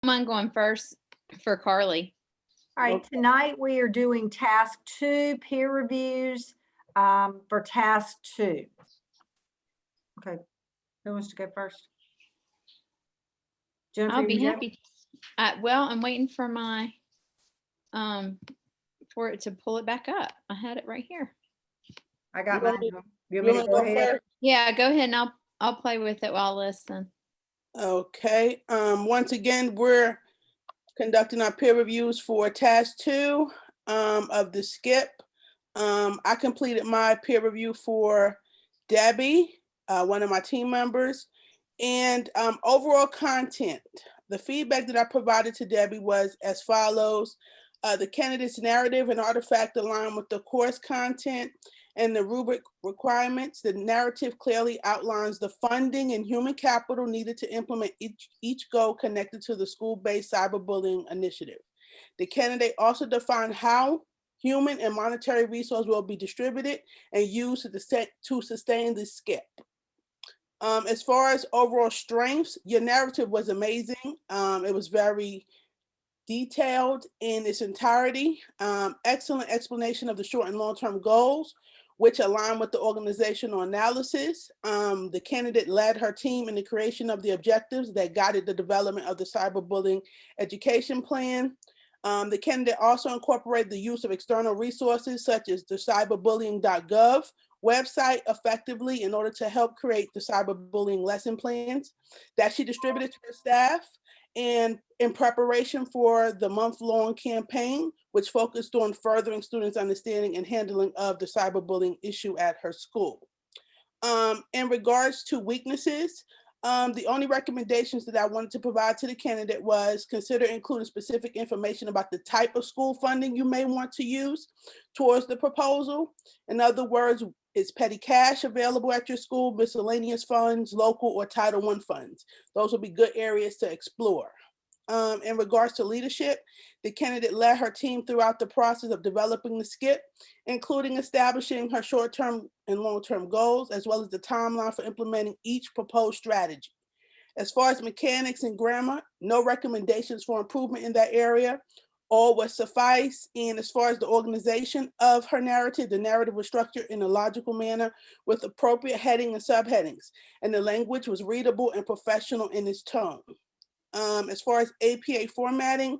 mind going first for Carly? All right, tonight we are doing task 2, peer reviews for task 2. Okay, who wants to go first? Jennifer, I'll be you go? happy. Well, I'm waiting for my for it to pull it back up. I had it right here. I got You want mine. me- You You want me want to go ahead? first? Yeah, go ahead and I'll play with it while I listen. Okay. Once again, we're conducting our peer reviews for task 2 of the SCIP. I completed my peer review for Debbie, one of my team members, and overall content. The feedback that I provided to Debbie was as follows. The candidate's narrative and artifact align with the course content and the rubric requirements. The narrative clearly outlines the funding and human capital needed to implement each goal connected to the school-based cyberbullying initiative. The candidate also defined how human and monetary resources will be distributed and used to sustain the SCIP. As far as overall strengths, your narrative was amazing. It was very detailed in its entirety. Excellent explanation of the short and long-term goals, which align with the organizational analysis. The candidate led her team in the creation of the objectives that guided the development of the cyberbullying education plan. The candidate also incorporated the use of external resources such as the cyberbullying.gov website effectively in order to help create the cyberbullying lesson plans that she distributed to her staff. And in preparation for the month-long campaign, which focused on furthering students' understanding and handling of the cyberbullying issue at her school. In regards to weaknesses, the only recommendations that I wanted to provide to the candidate was consider including specific information about the type of school funding you may want to use towards the proposal. In other words, is petty cash available at your school, miscellaneous funds, local or Title I funds? Those will be good areas to explore. In regards to leadership, the candidate led her team throughout the process of developing the SCIP, including establishing her short-term and long-term goals, as well as the timeline for implementing each proposed strategy. As far as mechanics and grammar, no recommendations for improvement in that area. All was suffice. And as far as the organization of her narrative, the narrative was structured in a logical manner with appropriate heading and subheadings, and the language was readable and professional in its tone. As far as APA formatting,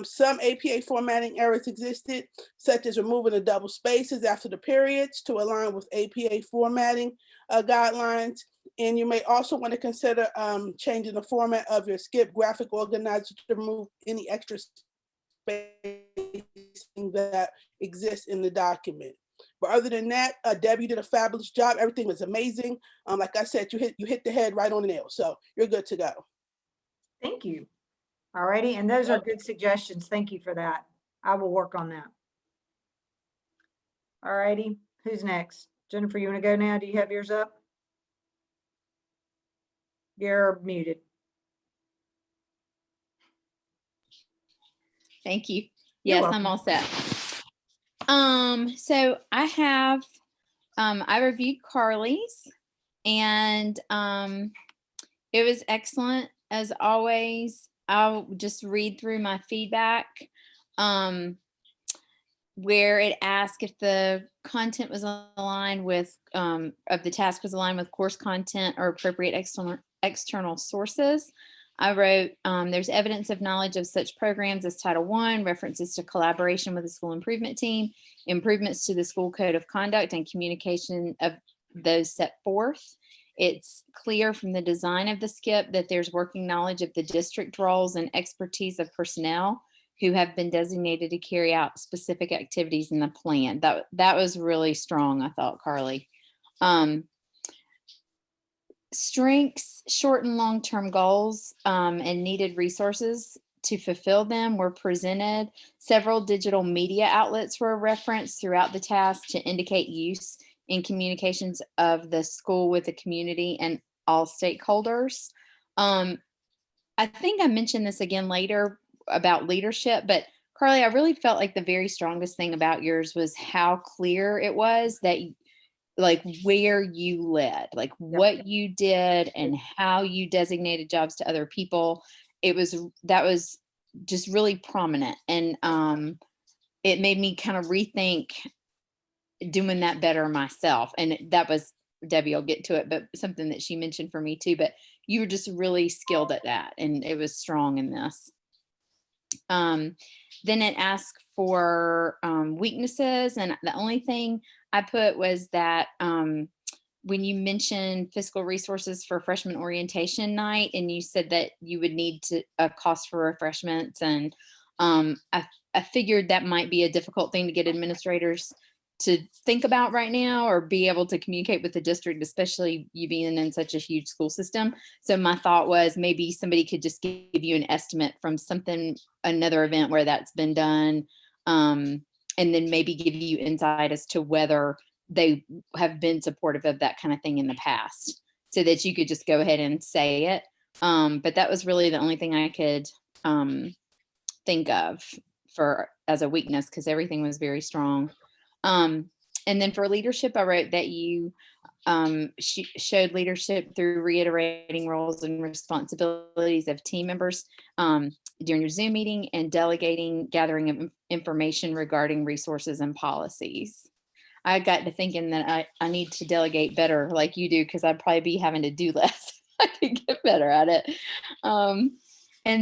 some APA formatting errors existed, such as removing the double spaces after the periods to align with APA formatting guidelines. And you may also want to consider changing the format of your SCIP graphic organizer to remove any extra spacing that exists in the document. But other than that, Debbie did a fabulous job. Everything was amazing. Like I said, you hit the head right on the nail. So you're good to go. Thank you. All righty, and those are good suggestions. Thank you for that. I will work on that. All righty, who's next? Jennifer, you want to go now? Do you have yours up? You're muted. Thank you. Yes, I'm all set. So I have, I reviewed Carly's, and it was excellent as always. I'll just read through my feedback, where it asked if the content was aligned with, of the task was aligned with course content or appropriate external sources. I wrote, there's evidence of knowledge of such programs as Title I, references to collaboration with the school improvement team, improvements to the school code of conduct, and communication of those set forth. It's clear from the design of the SCIP that there's working knowledge of the district roles and expertise of personnel who have been designated to carry out specific activities in the plan. That was really strong, I thought, Carly. Strengths, short and long-term goals, and needed resources to fulfill them were presented. Several digital media outlets were referenced throughout the task to indicate use in communications of the school with the community and all stakeholders. I think I mentioned this again later about leadership, but Carly, I really felt like the very strongest thing about yours was how clear it was that like where you led, like what you did and how you designated jobs to other people. that was just really prominent. And it made me kind of rethink doing that better myself. And that was, Debbie will get to it, but something that she mentioned for me too. But you were just really skilled at that, and it was strong in this. Then it asked for weaknesses, and the only thing I put was that when you mentioned fiscal resources for freshman orientation night, and you said that you would need a cost for refreshments, and I figured that might be a difficult thing to get administrators to think about right now, or be able to communicate with the district, especially you being in such a huge school system. So my thought was maybe somebody could just give you an estimate from another event where that's been done, and then maybe give you insight as to whether they have been supportive of that kind of thing in the past, so that you could just go ahead and say it. But that was really the only thing I could think of as a weakness, because everything was very strong. And then for leadership, I wrote that you showed leadership through reiterating roles and responsibilities of team members during your Zoom meeting, and delegating gathering of information regarding resources and policies. I got to thinking that I need to delegate better like you do, because I'd probably be having to do less. I could get better at it. And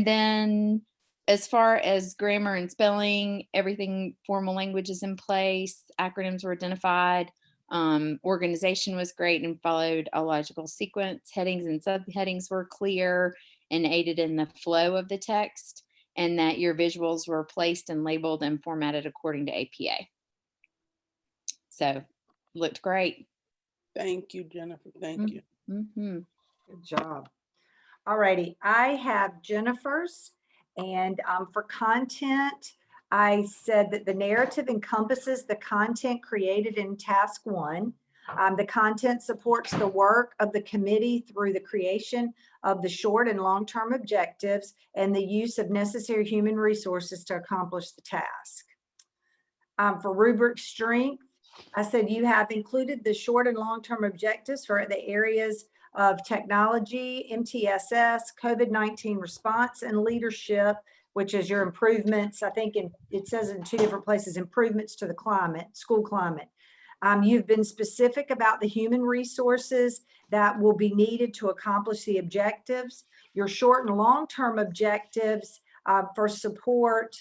then as far as grammar and spelling, everything, formal language is in place, acronyms were identified, organization was great and followed a logical sequence, headings and subheadings were clear and aided in the flow of the text, and that your visuals were placed and labeled and formatted according to APA. So looked great. Thank you, Jennifer. Thank you. Mm-hmm. Good job. All righty, I have Jennifer's, and for content, I said that the narrative encompasses the content created in task 1. The content supports the work of the committee through the creation of the short and long-term objectives and the use of necessary human resources to accomplish the task. For rubric strength, I said you have included the short and long-term objectives for the areas of technology, MTSS, COVID-19 response, and leadership, which is your improvements. I think it says in 2 different places, improvements to the climate, school climate. You've been specific about the human resources that will be needed to accomplish the objectives. Your short and long-term objectives for support,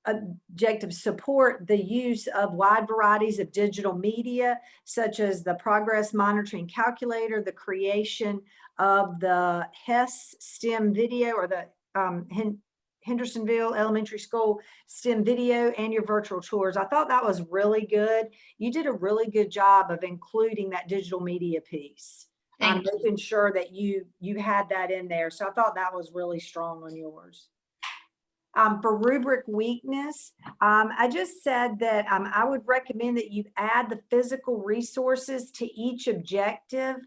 objectives support the use of wide varieties of digital media, such as the progress monitoring calculator, the creation of the HES STEM video, or the Hendersonville Elementary School STEM video, and your virtual tours. I thought that was really good. You did a really good job of including that digital media piece. Making sure that you had that in there. So I thought that was really strong on yours. For rubric weakness, I just said that I would recommend that you add the physical resources to each objective,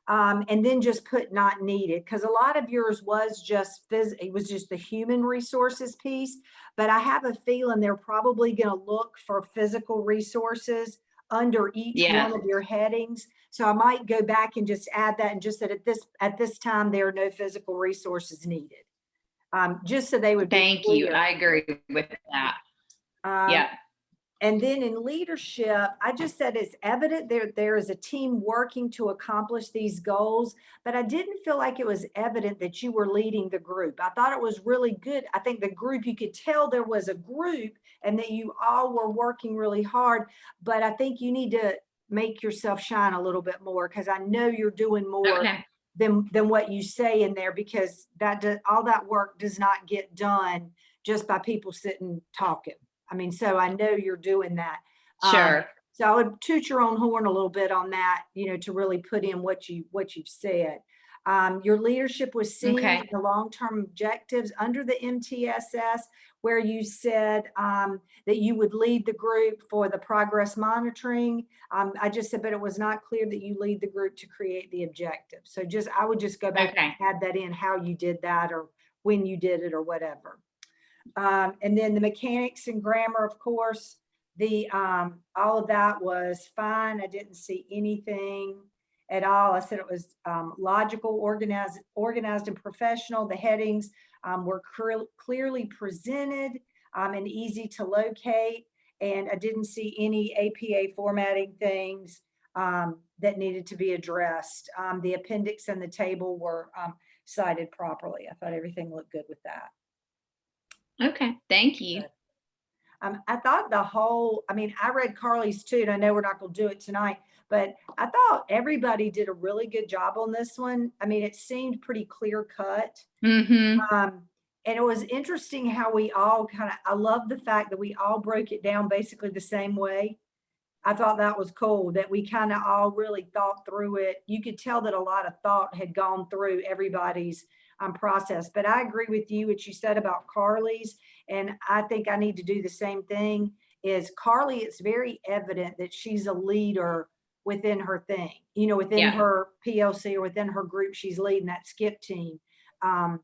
and then just put not needed, because a lot of yours was just it was just the human resources piece. But I have a feeling they're probably going to look for physical resources under each one of your headings. So I might go back and just add that, and just that at this time there are no physical resources needed. Just so they would be Thank clear. you. I agree with that. Yeah. And then in leadership, I just said it's evident there is a team working to accomplish these goals, but I didn't feel like it was evident that you were leading the group. I thought it was really good. I think the group, you could tell there was a group and that you all were working really hard, but I think you need to make yourself shine a little bit more, because I know you're doing more than what you say in there, because all that work does not get done just by people sitting talking. I mean, so I know you're doing that. Sure. So I would toot your own horn a little bit on that, to really put in what you've said. Your leadership was seen in the long-term objectives under the MTSS, where you said that you would lead the group for the progress monitoring. I just said, but it was not clear that you lead the group to create the objectives. So I would just go back and add that in, how you did that, or when you did it, or whatever. And then the mechanics and grammar, of course, all of that was fine. I didn't see anything. at all. I said it was logical, organized and professional. The headings were clearly presented and easy to locate. And I didn't see any APA formatting things that needed to be addressed. The appendix and the table were cited properly. I thought everything looked good with that. Okay, thank you. I thought I mean, I read Carly's too, and I know we're not going to do it tonight, but I thought everybody did a really good job on this one. I mean, it seemed pretty clear cut. Mm-hmm. And it was interesting how we all I love the fact that we all broke it down basically the same way. I thought that was cool that we kind of all really thought through it. You could tell that a lot of thought had gone through everybody's process. But I agree with you, what you said about Carly's. And I think I need to do the same thing. Is Carly, it's very evident that she's a leader within her thing, you know, within her PLC or within her group. She's leading that SCIP team. And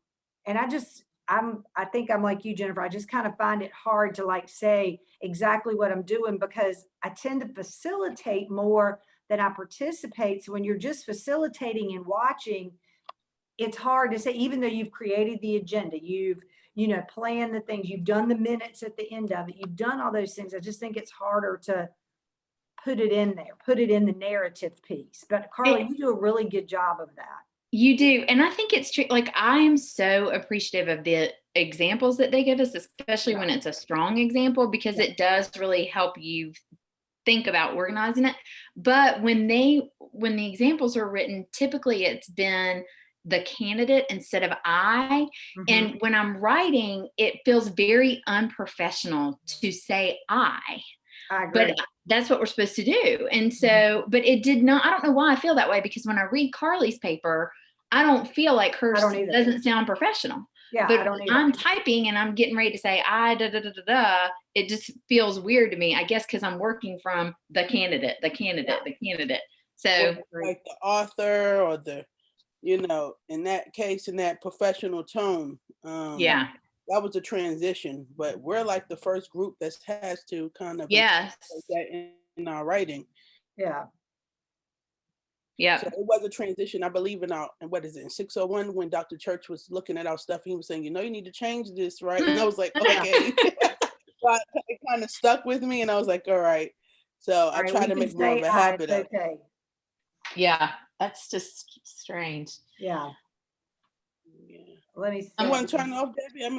I think I'm like you, Jennifer. I just kind of find it hard to like say exactly what I'm doing because I tend to facilitate more than I participate. So when you're just facilitating and watching, it's hard to say, even though you've created the agenda, you've, planned the things, you've done the minutes at the end of it, you've done all those things. I just think it's harder to put it in there, put it in the narrative piece. But Carly, you do a really good job of that. You do. And I think it's true. Like, I am so appreciative of the examples that they give us, especially when it's a strong example, because it does really help you think about organizing it. But when the examples are written, typically it's been the candidate instead of I. And when I'm writing, it feels very unprofessional to say I agree. But that's what we're supposed to do. And so, but it did not, I don't know why I feel that way, because when I read Carly's paper, I don't feel like hers doesn't sound professional. Yeah, but I don't either. I'm typing and I'm getting ready to say it just feels weird to me, I guess, because I'm working from the candidate. So like the author or the, in that case, in that professional tone. That was a transition, but we're like the first group that has to kind of like that in our writing. Yeah. So it was a transition, I believe, in 601, when Dr. Church was looking at our stuff, he was saying, you need to change this, right? And I was like, okay. But it kind of stuck with me, and I was like, all right. So I try to make more of a habit of it. Yeah, that's just strange. Yeah. Let me see. You want to turn off, Debbie? I mean,